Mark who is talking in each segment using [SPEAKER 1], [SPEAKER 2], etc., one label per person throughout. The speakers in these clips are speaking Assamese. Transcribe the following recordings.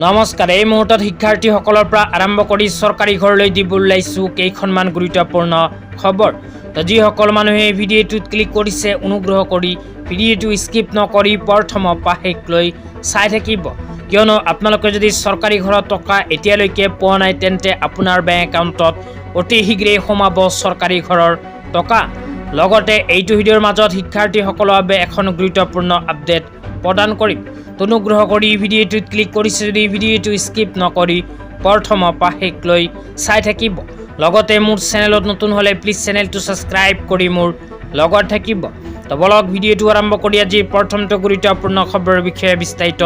[SPEAKER 1] নমস্কাৰ। এই মুহূৰ্তত শিক্ষাৰ্থীসকলৰ পৰা আৰম্ভ কৰি চৰকাৰী ঘৰলৈ দিব ওলাইছোঁ কেইখনমান গুৰুত্বপূৰ্ণ খবৰ। তো যিসকল মানুহে এই ভিডিঅ'টোত ক্লিক কৰিছে অনুগ্ৰহ কৰি ভিডিঅ'টো স্কিপ নকৰি প্ৰথমৰ পৰা শেষলৈ চাই থাকিব, কিয়নো আপোনালোকে যদি চৰকাৰী ঘৰত টকা এতিয়ালৈকে পোৱা নাই তেন্তে আপোনাৰ বেংক একাউণ্টত অতি শীঘ্ৰেই সোমাব চৰকাৰী ঘৰৰ টকা। লগতে এইটো ভিডিঅ'ৰ মাজত শিক্ষাৰ্থীসকলৰ বাবে এখন গুৰুত্বপূৰ্ণ আপডেট প্ৰদান কৰিম। অনুগ্ৰহ কৰি ভিডিঅ'টোত ক্লিক কৰিছে যদি ভিডিঅ'টো স্কিপ নকৰি প্ৰথমৰ পৰা শেষলৈ চাই থাকিব। লগতে মোৰ চেনেলত নতুন হ'লে প্লিজ চেনেলটো ছাবস্ক্ৰাইব কৰি মোৰ লগত থাকিব। তো বলক ভিডিঅ'টো আৰম্ভ কৰি আজি প্ৰথমটো গুৰুত্বপূৰ্ণ খবৰৰ বিষয়ে বিস্তাৰিত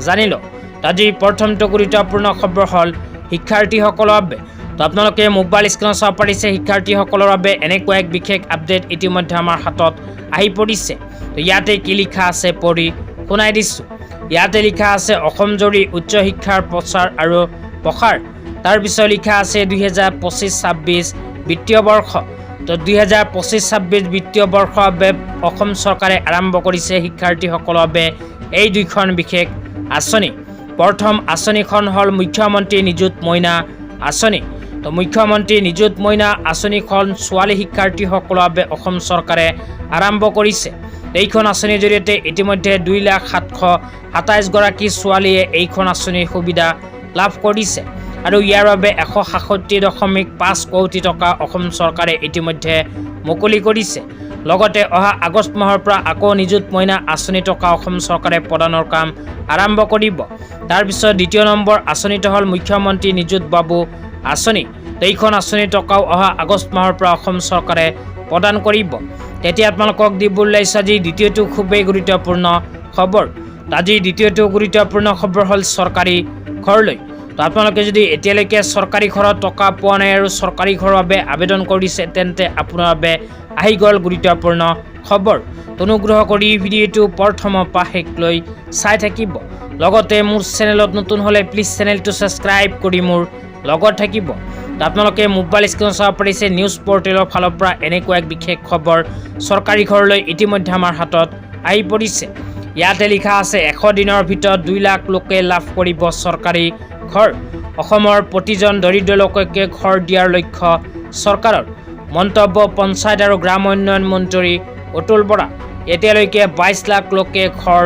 [SPEAKER 1] জানি লওঁ। আজি প্ৰথমটো গুৰুত্বপূৰ্ণ খবৰ হ'ল শিক্ষাৰ্থীসকলৰ বাবে। তো আপোনালোকে মোবাইল স্ক্ৰীনত চাব পাৰিছে শিক্ষাৰ্থীসকলৰ বাবে এনেকুৱা এক বিশেষ আপডেট ইতিমধ্যে আমাৰ হাতত আহি পৰিছে। তো ইয়াতে কি লিখা আছে পঢ়ি শুনাই দিছোঁ। ইয়াতে লিখা আছে অসমজুৰি উচ্চ শিক্ষাৰ প্ৰচাৰ আৰু প্ৰসাৰ। তাৰপিছত লিখা আছে 2025-26 বিত্তীয় বৰ্ষ। তো 2025-26 বিত্তীয় বৰ্ষৰ বাবে অসম চৰকাৰে আৰম্ভ কৰিছে শিক্ষাৰ্থীসকলৰ বাবে এই দুইখন বিশেষ আঁচনি। প্ৰথম আঁচনিখন হ'ল মুখ্যমন্ত্ৰী নিযুত মইনা আঁচনি। তো মুখ্যমন্ত্ৰী নিযুত মইনা আঁচনিখন ছোৱালী শিক্ষাৰ্থীসকলৰ বাবে অসম চৰকাৰে আৰম্ভ কৰিছে। এইখন আঁচনিৰ জৰিয়তে ইতিমধ্যে 2,727গৰাকী ছোৱালীয়ে এইখন আঁচনিৰ সুবিধা লাভ কৰিছে আৰু ইয়াৰ বাবে 167.5 কোটি টকা অসম চৰকাৰে ইতিমধ্যে মুকলি কৰিছে। লগতে অহা আগষ্ট মাহৰ পৰা আকৌ নিযুত মইনা আঁচনি টকা অসম চৰকাৰে প্ৰদানৰ কাম আৰম্ভ কৰিব। তাৰপিছত দ্বিতীয় নম্বৰ আঁচনিটো হ'ল মুখ্যমন্ত্ৰী নিযুত বাবু আঁচনি। এইখন আঁচনিৰ টকাও অহা আগষ্ট মাহৰ পৰা অসম চৰকাৰে প্ৰদান কৰিব। তেতিয়া আপোনালোকক দিব ওলাইছে আজি দ্বিতীয়টো খুবেই গুৰুত্বপূৰ্ণ খবৰ। আজি দ্বিতীয়টো গুৰুত্বপূৰ্ণ খবৰ হ'ল চৰকাৰী ঘৰলৈ। তো আপোনালোকে যদি এতিয়ালৈকে চৰকাৰী ঘৰত টকা পোৱা নাই আৰু চৰকাৰী ঘৰৰ বাবে আবেদন কৰিছে তেন্তে আপোনাৰ বাবে আহি গ'ল গুৰুত্বপূৰ্ণ খবৰ। অনুগ্ৰহ কৰি ভিডিঅ'টো প্ৰথমৰ পৰা শেষলৈ চাই থাকিব। লগতে মোৰ চেনেলত নতুন হ'লে প্লিজ চেনেলটো ছাবস্ক্ৰাইব কৰি মোৰ লগত থাকিব। আপোনালোকে মোবাইল স্ক্ৰীনত চাব পাৰিছে নিউজ পৰ্টেলৰ ফালৰ পৰা এনেকুৱা এক বিশেষ খবৰ চৰকাৰী ঘৰলৈ ইতিমধ্যে আমাৰ হাতত আহি পৰিছে। ইয়াতে লিখা আছে 100 দিনৰ ভিতৰত 2 লাখ লোকে লাভ কৰিব চৰকাৰী ঘৰ। অসমৰ প্ৰতিজন দৰিদ্ৰ লোককে ঘৰ দিয়াৰ লক্ষ্য চৰকাৰৰ। মন্তব্য পঞ্চায়ত আৰু গ্ৰাম উন্নয়ন মন্ত্ৰী অতুল বৰা। এতিয়ালৈকে 22 লাখ লোকে ঘৰ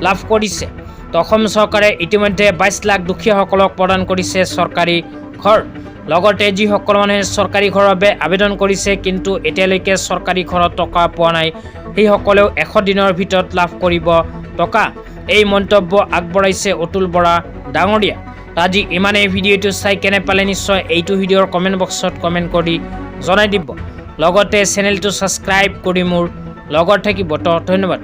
[SPEAKER 1] লাভ কৰিছে। তো অসম চৰকাৰে ইতিমধ্যে 22 লাখ দুখীয়াসকলক প্ৰদান কৰিছে চৰকাৰী ঘৰ। লগতে যিসকল মানুহে চৰকাৰী ঘৰৰ বাবে আবেদন কৰিছে কিন্তু এতিয়ালৈকে চৰকাৰী ঘৰত টকা পোৱা নাই সেইসকলেও 100 দিনৰ ভিতৰত লাভ কৰিব টকা। এই মন্তব্য আগবঢ়াইছে অতুল বৰা ডাঙৰীয়া। আজি ইমানেই। ভিডিঅ'টো চাই কেনে পালে নিশ্চয় এইটো ভিডিঅ'ৰ কমেণ্ট বক্সত কমেণ্ট কৰি জনাই দিব। লগতে চেনেলটো ছাবস্ক্ৰাইব কৰি মোৰ লগত থাকিব। তো ধন্যবাদ।